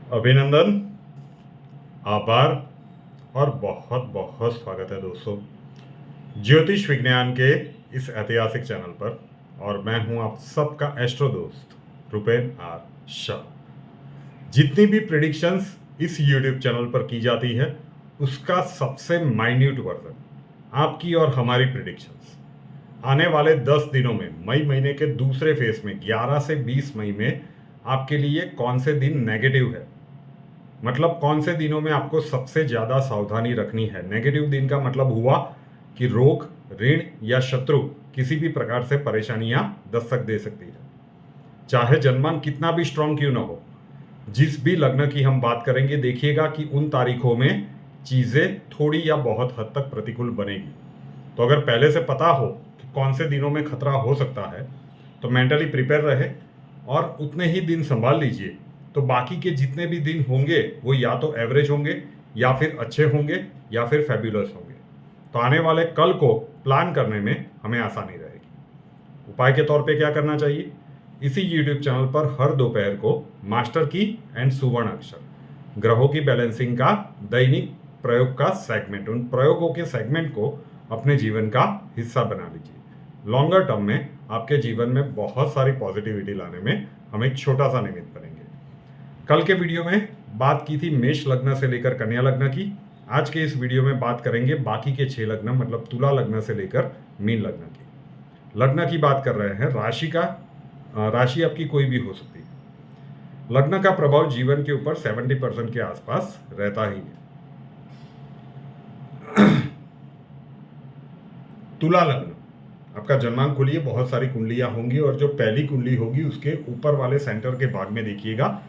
अभिनंदन, आभार और बहुत बहुत स्वागत है दोस्तों ज्योतिष विज्ञान के इस ऐतिहासिक चैनल पर। और मैं हूं आप सबका एस्ट्रो दोस्त रुपेन आर शाह। जितनी भी प्रिडिक्शंस इस यूट्यूब चैनल पर की जाती है उसका सबसे माइन्यूट वर्जन आपकी और हमारी प्रिडिक्शंस आने वाले 10 दिनों में मई महीने के दूसरे फेज में 11 से 20 मई में आपके लिए कौन से दिन नेगेटिव है, मतलब कौन से दिनों में आपको सबसे ज़्यादा सावधानी रखनी है। नेगेटिव दिन का मतलब हुआ कि रोग, ऋण या शत्रु किसी भी प्रकार से परेशानियां दस्तक दे सकती है, चाहे जन्मान कितना भी स्ट्रांग क्यों ना हो। जिस भी लग्न की हम बात करेंगे देखिएगा कि उन तारीखों में चीज़ें थोड़ी या बहुत हद तक प्रतिकूल बनेगी। तो अगर पहले से पता हो कि कौन से दिनों में खतरा हो सकता है तो मेंटली प्रिपेयर रहे और उतने ही दिन संभाल लीजिए। तो बाकी के जितने भी दिन होंगे वो या तो एवरेज होंगे या फिर अच्छे होंगे या फिर फैब्यूलस होंगे। तो आने वाले कल को प्लान करने में हमें आसानी रहेगी। उपाय के तौर पे क्या करना चाहिए, इसी यूट्यूब चैनल पर हर दोपहर को मास्टर की एंड सुवर्ण अक्षर ग्रहों की बैलेंसिंग का दैनिक प्रयोग का सेगमेंट, उन प्रयोगों के सेगमेंट को अपने जीवन का हिस्सा बना लीजिए। लॉन्गर टर्म में आपके जीवन में बहुत सारी पॉजिटिविटी लाने में हम एक छोटा सा निमित्त बनेंगे। कल के वीडियो में बात की थी मेष लग्न से लेकर कन्या लग्न की। आज के इस वीडियो में बात करेंगे बाकी के 6 लग्न, मतलब तुला लग्न से लेकर मीन लग्न की। लग्न की बात कर रहे हैं, राशि आपकी कोई भी हो सकती है। लग्न का प्रभाव जीवन के ऊपर 70% के आसपास रहता ही है। तुला लग्न, आपका जन्मांक खोलिए, बहुत सारी कुंडलियां होंगी और जो पहली कुंडली होगी उसके ऊपर वाले सेंटर के भाग में देखिएगा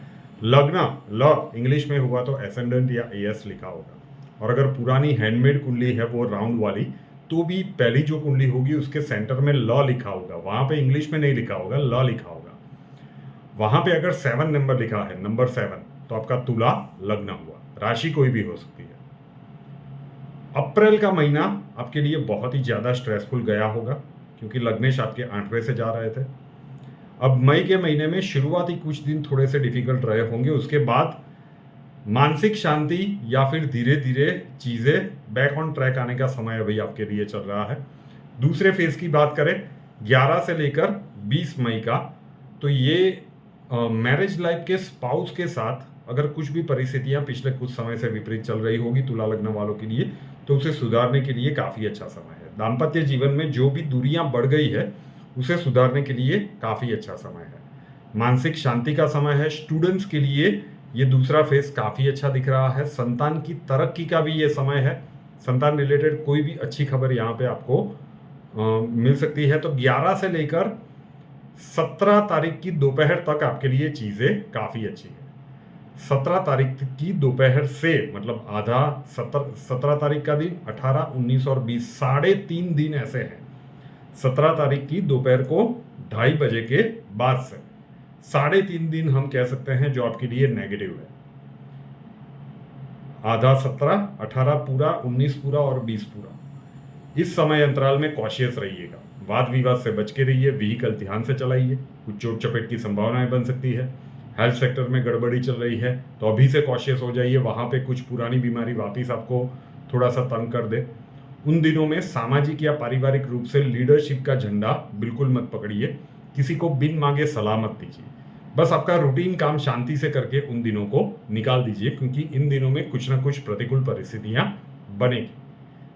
लग्न, ल इंग्लिश में हुआ तो एसेंडेंट या एस लिखा होगा। और अगर पुरानी हैंडमेड कुंडली है वो राउंड वाली, तो भी पहली जो कुंडली होगी उसके सेंटर में ल लिखा होगा। वहां पे इंग्लिश में नहीं लिखा होगा, ल लिखा होगा। वहां पे अगर 7 नंबर लिखा है, नंबर 7, तो आपका तुला लग्न हुआ। राशि कोई भी हो सकती है। अप्रैल का महीना आपके लिए बहुत ही ज़्यादा स्ट्रेसफुल गया होगा क्योंकि लग्नेश आपके 8वें से जा रहे थे। अब मई के महीने में शुरुआती कुछ दिन थोड़े से डिफिकल्ट रहे होंगे, उसके बाद मानसिक शांति या फिर धीरे धीरे चीज़ें बैक ऑन ट्रैक आने का समय अभी आपके लिए चल रहा है। दूसरे फेज की बात करें 11 से लेकर 20 मई का, तो ये मैरिज लाइफ के स्पाउस के साथ अगर कुछ भी परिस्थितियां पिछले कुछ समय से विपरीत चल रही होगी तुला लग्न वालों के लिए, तो उसे सुधारने के लिए काफ़ी अच्छा समय है। दाम्पत्य जीवन में जो भी दूरियां बढ़ गई है उसे सुधारने के लिए काफ़ी अच्छा समय है। मानसिक शांति का समय है। स्टूडेंट्स के लिए ये दूसरा फेज काफ़ी अच्छा दिख रहा है। संतान की तरक्की का भी ये समय है। संतान रिलेटेड कोई भी अच्छी खबर यहाँ पे आपको मिल सकती है। तो 11 से लेकर 17 तारीख की दोपहर तक आपके लिए चीज़ें काफ़ी अच्छी है। 17 तारीख की दोपहर से मतलब आधा 17 तारीख का दिन, 18, 19 और 20, 3.5 दिन ऐसे हैं। 17 तारीख की दोपहर को 2:30 बजे के बाद से 3.5 दिन हम कह सकते हैं जो आपके लिए नेगेटिव है। आधा 17, 18 पूरा, 19 पूरा और 20 पूरा। इस समय अंतराल में कॉशियस रहिएगा। वाद विवाद से बच के रहिए। व्हीकल ध्यान से चलाइए, कुछ चोट चपेट की संभावनाएं बन सकती है। हेल्थ सेक्टर में गड़बड़ी चल रही है तो अभी से कॉशियस हो जाइए। वहाँ पे कुछ पुरानी बीमारी वापस आपको थोड़ा सा तंग कर दे। उन दिनों में सामाजिक या पारिवारिक रूप से लीडरशिप का झंडा बिल्कुल मत पकड़िए। किसी को बिन मांगे सलाह मत दीजिए। बस आपका रूटीन काम शांति से करके उन दिनों को निकाल दीजिए, क्योंकि इन दिनों में कुछ ना कुछ प्रतिकूल परिस्थितियां बनेगी।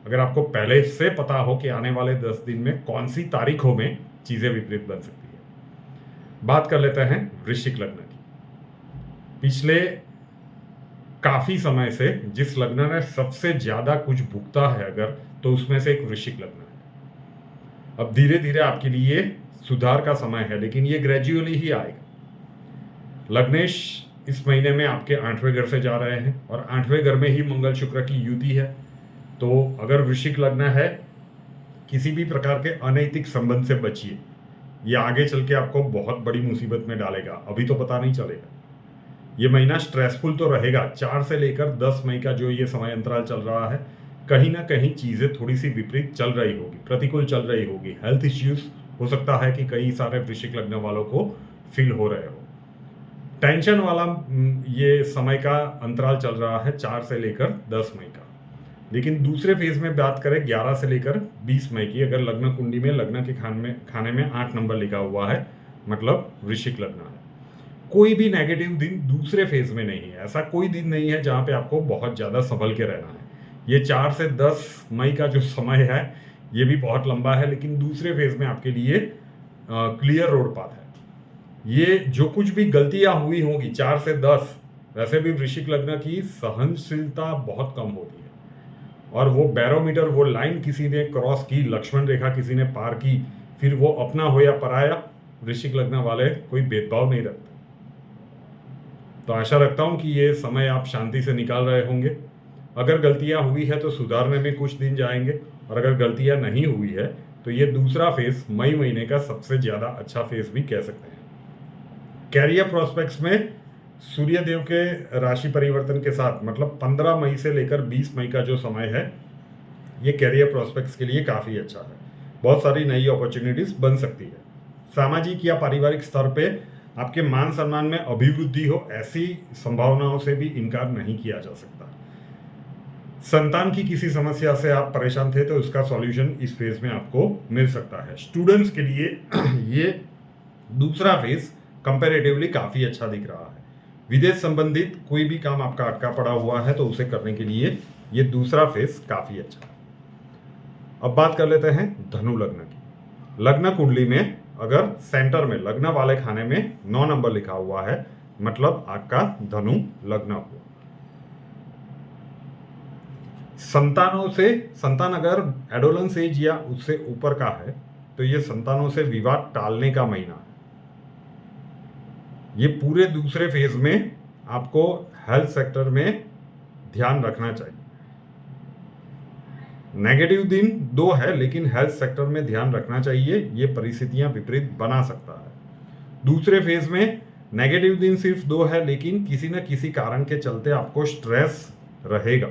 अगर आपको पहले से पता हो कि आने वाले 10 दिन में कौन सी तारीखों में चीजें विपरीत बन सकती है। बात कर लेते हैं वृश्चिक लग्न की। पिछले काफी समय से जिस लग्न ने सबसे ज्यादा कुछ भुगता है अगर, तो उसमें से एक वृश्चिक लग्न है। अब धीरे धीरे आपके लिए सुधार का समय है, लेकिन ये ग्रेजुअली ही आएगा। लग्नेश इस महीने में आपके 8वें घर से जा रहे हैं और 8वें घर में ही मंगल शुक्र की युति है। तो अगर वृश्चिक लग्न है, किसी भी प्रकार के अनैतिक संबंध से बचिए। ये आगे चल के आपको बहुत बड़ी मुसीबत में डालेगा, अभी तो पता नहीं चलेगा। ये महीना स्ट्रेसफुल तो रहेगा। 4 से लेकर 10 मई का जो ये समय अंतराल चल रहा है, कहीं ना कहीं चीज़ें थोड़ी सी विपरीत चल रही होगी, प्रतिकूल चल रही होगी। हेल्थ इश्यूज हो सकता है कि कई सारे वृश्चिक लग्न वालों को फील हो रहे हो। टेंशन वाला ये समय का अंतराल चल रहा है 4 से लेकर 10 मई का। लेकिन दूसरे फेज में बात करें 11 से लेकर 20 मई की, अगर लग्न कुंडली में लग्न के खाने में 8 नंबर लिखा हुआ है, मतलब वृश्चिक लग्न है। कोई भी नेगेटिव दिन दूसरे फेज में नहीं है। ऐसा कोई दिन नहीं है जहां पे आपको बहुत ज़्यादा संभल के रहना है। ये 4 से 10 मई का जो समय है ये भी बहुत लंबा है, लेकिन दूसरे फेज में आपके लिए क्लियर रोड पाथ है। ये जो कुछ भी गलतियां हुई होंगी 4 से 10, वैसे भी वृश्चिक लग्न की सहनशीलता बहुत कम होती है, और वो बैरोमीटर, वो लाइन किसी ने क्रॉस की, लक्ष्मण रेखा किसी ने पार की, फिर वो अपना हो या पराया, वृश्चिक लग्न वाले कोई भेदभाव नहीं रखते। तो आशा रखता हूं कि ये समय आप शांति से निकाल रहे होंगे। अगर गलतियां हुई है तो सुधारने में कुछ दिन जाएंगे, और अगर गलतियां नहीं हुई है तो ये दूसरा फेज मई महीने का सबसे ज़्यादा अच्छा फेज भी कह सकते हैं। कैरियर प्रोस्पेक्ट्स में सूर्य देव के राशि परिवर्तन के साथ, मतलब 15 मई से लेकर 20 मई का जो समय है, ये कैरियर प्रोस्पेक्ट्स के लिए काफ़ी अच्छा है। बहुत सारी नई अपॉर्चुनिटीज बन सकती है। सामाजिक या पारिवारिक स्तर पे आपके मान सम्मान में अभिवृद्धि हो, ऐसी संभावनाओं से भी इनकार नहीं किया जा सकता। संतान की किसी समस्या से आप परेशान थे तो उसका सॉल्यूशन इस फेज में आपको मिल सकता है। स्टूडेंट्स के लिए ये दूसरा फेज कंपैरेटिवली काफ़ी अच्छा दिख रहा है। विदेश संबंधित कोई भी काम आपका अटका पड़ा हुआ है तो उसे करने के लिए ये दूसरा फेज काफ़ी अच्छा है। अब बात कर लेते हैं धनु लग्न की। लग्न कुंडली में अगर सेंटर में लग्न वाले खाने में 9 नंबर लिखा हुआ है, मतलब आपका धनु लग्न हुआ। संतान अगर एडोलेंस एज या उससे ऊपर का है तो ये संतानों से विवाद टालने का महीना है। ये पूरे दूसरे फेज में आपको हेल्थ सेक्टर में ध्यान रखना चाहिए। नेगेटिव दिन 2 है, लेकिन हेल्थ सेक्टर में ध्यान रखना चाहिए, ये परिस्थितियां विपरीत बना सकता है। दूसरे फेज में नेगेटिव दिन सिर्फ 2 है, लेकिन किसी न किसी कारण के चलते आपको स्ट्रेस रहेगा।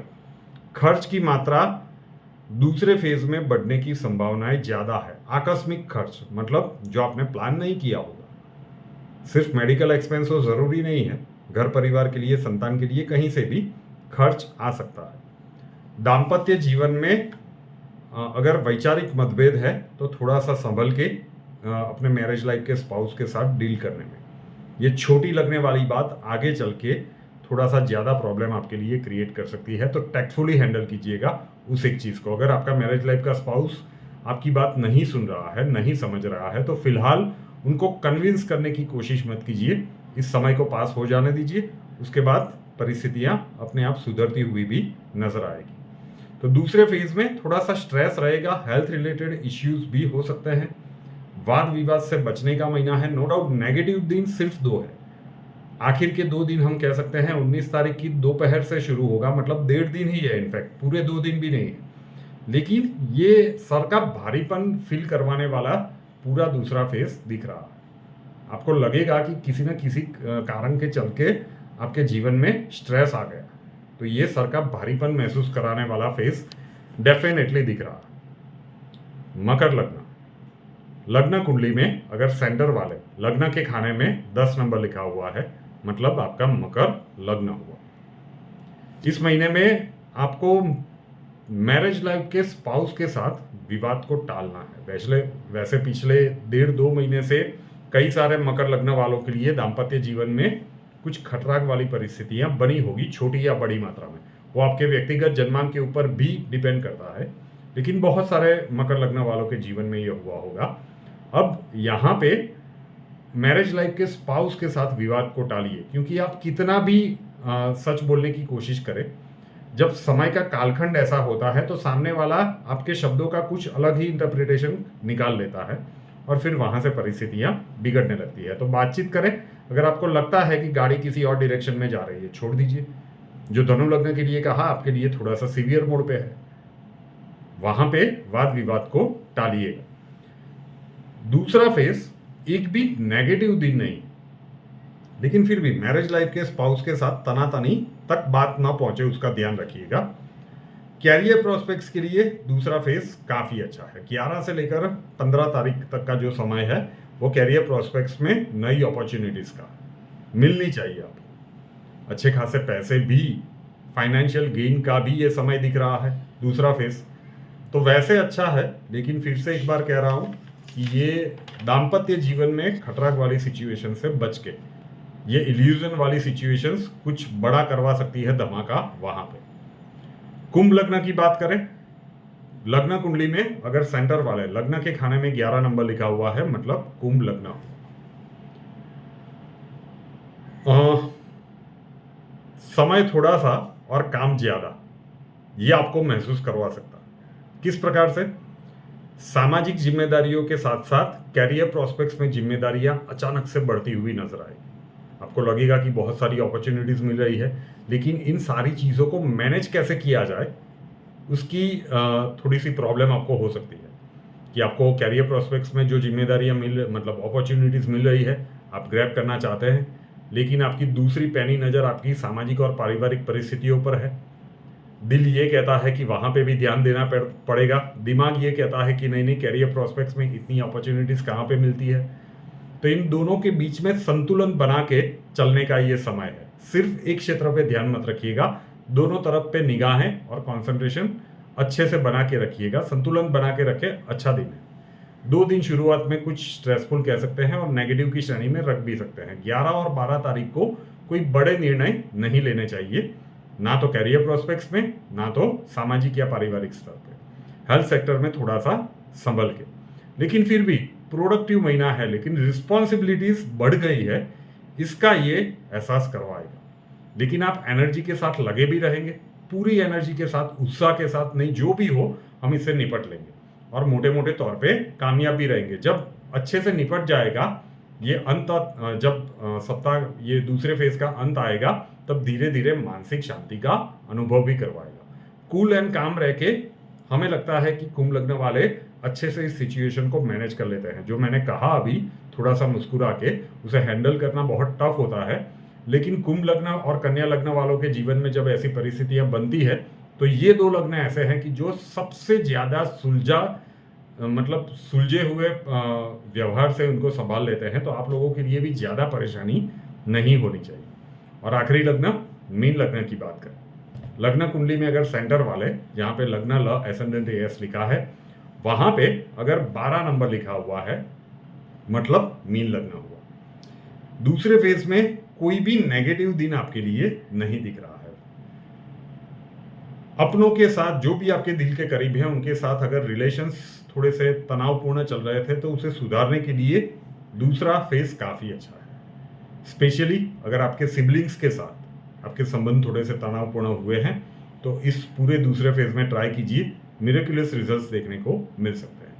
खर्च की मात्रा दूसरे फेज में बढ़ने की संभावनाएं ज़्यादा है। आकस्मिक खर्च, मतलब जो आपने प्लान नहीं किया होगा। सिर्फ मेडिकल एक्सपेंस हो ज़रूरी नहीं है, घर परिवार के लिए, संतान के लिए कहीं से भी खर्च आ सकता है। दाम्पत्य जीवन में अगर वैचारिक मतभेद है तो थोड़ा सा संभल के अपने मैरिज लाइफ के स्पाउस के साथ डील करने में, ये छोटी लगने वाली बात आगे चल के थोड़ा सा ज़्यादा प्रॉब्लम आपके लिए क्रिएट कर सकती है। तो टैक्टफुली हैंडल कीजिएगा उस एक चीज़ को। अगर आपका मैरिज लाइफ का स्पाउस आपकी बात नहीं सुन रहा है, नहीं समझ रहा है, तो फिलहाल उनको कन्विंस करने की कोशिश मत कीजिए। इस समय को पास हो जाने दीजिए, उसके बाद परिस्थितियां अपने आप सुधरती हुई भी नजर आएगी। तो दूसरे फेज में थोड़ा सा स्ट्रेस रहेगा, हेल्थ रिलेटेड इश्यूज भी हो सकते हैं। वाद विवाद से बचने का महीना है। नो डाउट नेगेटिव दिन सिर्फ 2 है। आखिर के 2 दिन हम कह सकते हैं 19 तारीख की दोपहर से शुरू होगा, मतलब 1.5 दिन ही है, इनफैक्ट पूरे 2 दिन भी नहीं है। लेकिन ये सर का भारीपन फील करवाने वाला पूरा दूसरा फेज दिख रहा है। आपको लगेगा कि किसी न किसी कारण के चलते आपके जीवन में स्ट्रेस आ गया, तो ये सर का भारीपन महसूस कराने वाला फेज डेफिनेटली दिख रहा है। मकर लग्न, लग्न कुंडली में अगर सेंटर वाले लग्न के खाने में 10 नंबर लिखा हुआ है, मतलब आपका मकर लग्न हुआ। इस महीने में आपको मैरिज लाइफ के स्पाउस के साथ विवाद को टालना है। वैसे पिछले 1.5-2 महीने से कई सारे मकर लग्न वालों के लिए दाम्पत्य जीवन में कुछ खतराक वाली परिस्थितियां बनी होगी, छोटी या बड़ी मात्रा में। वो आपके व्यक्तिगत जन्मांक के ऊपर भी डिपेंड करता है, लेकिन बहुत सारे मकर लग्न वालों के जीवन में ये हुआ होगा। अब यहाँ पे मैरिज लाइफ के स्पाउस के साथ विवाद को टालिए, क्योंकि आप कितना भी सच बोलने की कोशिश करें, जब समय का कालखंड ऐसा होता है तो सामने वाला आपके शब्दों का कुछ अलग ही इंटरप्रिटेशन निकाल लेता है, और फिर वहाँ से परिस्थितियाँ बिगड़ने लगती है। तो बातचीत करें। अगर आपको लगता है कि गाड़ी किसी और डायरेक्शन में जा रही है, छोड़ दीजिए। जो धनु लग्न के लिए कहा, आपके लिए थोड़ा सा सीवियर मोड पे है, वहां पे वाद विवाद को टालिएगा। दूसरा फेज एक भी नेगेटिव दिन नहीं, लेकिन फिर भी मैरिज लाइफ के स्पाउस के साथ तनातनी तक बात ना पहुंचे, उसका ध्यान रखिएगा। कैरियर प्रोस्पेक्ट्स के लिए दूसरा फेज काफ़ी अच्छा है। 11 से लेकर 15 तारीख तक का जो समय है वो कैरियर प्रोस्पेक्ट्स में नई अपॉर्चुनिटीज़ का। मिलनी चाहिए आपको। अच्छे खासे पैसे भी, फाइनेंशियल गेन का भी ये समय दिख रहा है दूसरा फेस, तो वैसे अच्छा है। लेकिन फिर से एक बार कह रहा हूँ कि ये दाम्पत्य जीवन में खतरा वाली सिचुएशन से बच के, ये इल्यूजन वाली सिचुएशंस कुछ बड़ा करवा सकती है धमाका वहां पे। कुंभ लग्न की बात करें, लग्न कुंडली में अगर सेंटर वाले लग्न के खाने में 11 नंबर लिखा हुआ है, मतलब कुंभ लग्न। समय थोड़ा सा और काम ज्यादा, ये आपको महसूस करवा सकता है। किस प्रकार से? सामाजिक जिम्मेदारियों के साथ साथ कैरियर प्रोस्पेक्ट्स में जिम्मेदारियां अचानक से बढ़ती हुई नजर आएगी। आपको लगेगा कि बहुत सारी अपॉर्चुनिटीज मिल रही है, लेकिन इन सारी चीज़ों को मैनेज कैसे किया जाए, उसकी थोड़ी सी प्रॉब्लम आपको हो सकती है। कि आपको कैरियर प्रोस्पेक्ट्स में जो जिम्मेदारियां मतलब अपॉर्चुनिटीज़ मिल रही है, आप ग्रैब करना चाहते हैं, लेकिन आपकी दूसरी पैनी नज़र आपकी सामाजिक और पारिवारिक परिस्थितियों पर है। दिल ये कहता है कि वहाँ पे भी ध्यान देना पड़ेगा, दिमाग ये कहता है कि नहीं नहीं, कैरियर प्रोस्पेक्ट्स में इतनी अपॉर्चुनिटीज़ कहाँ पे मिलती है। तो इन दोनों के बीच में संतुलन बना के चलने का ये समय है। सिर्फ एक क्षेत्र पे ध्यान मत रखिएगा, दोनों तरफ पे निगाहें और कंसंट्रेशन अच्छे से बना के रखिएगा। संतुलन बना के रखे, अच्छा दिन है। 2 दिन शुरुआत में कुछ स्ट्रेसफुल कह सकते हैं और नेगेटिव की श्रेणी में रख भी सकते हैं। 11 और 12 तारीख को कोई बड़े निर्णय नहीं लेने चाहिए, ना तो कैरियर प्रोस्पेक्ट्स में, ना तो सामाजिक या पारिवारिक स्तर पे। हेल्थ सेक्टर में थोड़ा सा संभल के, लेकिन फिर भी प्रोडक्टिव महीना है, लेकिन रिस्पॉन्सिबिलिटीज बढ़ गई है, इसका ये एहसास करवाएगा। लेकिन आप एनर्जी के साथ लगे भी रहेंगे, पूरी एनर्जी के साथ, उत्साह के साथ, नहीं जो भी हो हम इससे निपट लेंगे और मोटे मोटे तौर पे कामयाब भी रहेंगे। जब अच्छे से निपट जाएगा ये अंत, जब सप्ताह ये दूसरे फेज का अंत आएगा, तब धीरे धीरे मानसिक शांति का अनुभव भी करवाएगा। कूल एंड काम रह के हमें लगता है कि कुंभ लग्न वाले अच्छे से इस सिचुएशन को मैनेज कर लेते हैं। जो मैंने कहा अभी थोड़ा सा मुस्कुरा के, उसे हैंडल करना बहुत टफ होता है, लेकिन कुंभ लग्न और कन्या लग्न वालों के जीवन में जब ऐसी परिस्थितियां बनती है, तो ये 2 लग्न ऐसे हैं कि जो सबसे ज्यादा सुलझे हुए व्यवहार से उनको संभाल लेते हैं। तो आप लोगों के लिए भी ज्यादा परेशानी नहीं होनी चाहिए। और आखिरी लग्न, मीन लग्न की बात करें, लग्न कुंडली में अगर सेंटर वाले, जहाँ पे लग्न ल एसेंडेंट एस लिखा है, वहां पे अगर 12 नंबर लिखा हुआ है, मतलब मीन लग्न हुआ। दूसरे फेज में कोई भी नेगेटिव दिन आपके लिए नहीं दिख रहा है। अपनों के साथ, जो भी आपके दिल के करीब हैं, उनके साथ अगर रिलेशंस थोड़े से तनावपूर्ण चल रहे थे, तो उसे सुधारने के लिए दूसरा फेज काफी अच्छा है। स्पेशली अगर आपके सिबलिंग्स के साथ आपके संबंध थोड़े से तनावपूर्ण हुए हैं, तो इस पूरे दूसरे फेज में ट्राई कीजिए, मिरेकुलस रिजल्ट्स देखने को मिल सकते हैं।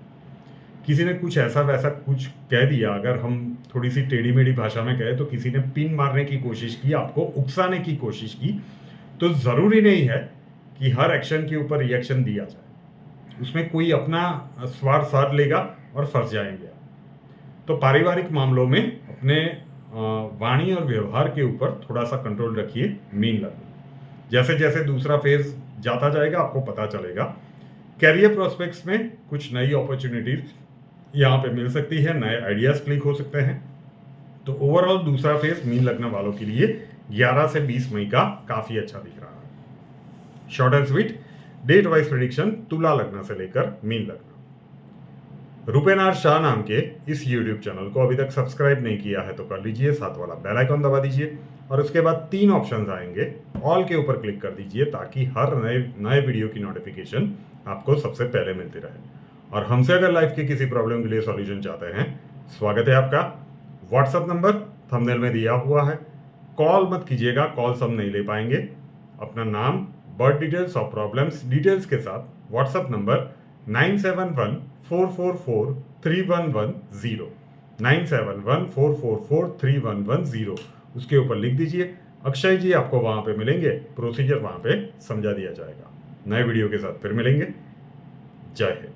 किसी ने कुछ ऐसा वैसा कुछ कह दिया, अगर हम थोड़ी सी टेढ़ी मेढ़ी भाषा में कहें, तो किसी ने पिन मारने की कोशिश की, आपको उकसाने की कोशिश की, तो जरूरी नहीं है कि हर एक्शन के ऊपर रिएक्शन दिया जाए। उसमें कोई अपना स्वार्थ साध लेगा और फंस जाएंगे। तो पारिवारिक मामलों में अपने वाणी और व्यवहार के ऊपर थोड़ा सा कंट्रोल रखिए। मीन लग्न जैसे जैसे दूसरा फेज जाता जाएगा, आपको पता चलेगा। कैरियर प्रोस्पेक्ट्स में कुछ नई अपॉर्चुनिटीज यहाँ पे मिल सकती है, नए आइडियाज क्लिक हो सकते हैं। तो ओवरऑल दूसरा फेज मीन लग्न वालों के लिए 11 से 20 मई का काफी अच्छा दिख रहा है। Short and sweet date wise prediction तुला लग्न से लेकर मीन लग्न। रूपेनार शाह नाम के इस YouTube चैनल को अभी तक सब्सक्राइब नहीं किया है तो कर लीजिए, साथ वाला बेल आइकन दबा दीजिए और उसके बाद 3 ऑप्शंस आएंगे, ऑल के ऊपर क्लिक कर दीजिए ताकि हर नए वीडियो की नोटिफिकेशन आपको सबसे पहले मिलती रहे। और हमसे अगर लाइफ की किसी प्रॉब्लम के लिए सॉल्यूशन चाहते हैं, स्वागत है आपका। व्हाट्सएप नंबर थंबनेल में दिया हुआ है, कॉल मत कीजिएगा, कॉल्स हम नहीं ले पाएंगे। अपना नाम, बर्थ डिटेल्स और प्रॉब्लम्स डिटेल्स के साथ व्हाट्सएप नंबर 9714443110 9714443110 उसके ऊपर लिख दीजिए। अक्षय जी आपको वहां पे मिलेंगे, प्रोसीजर वहां पे समझा दिया जाएगा। नए वीडियो के साथ फिर मिलेंगे। जय हिंद।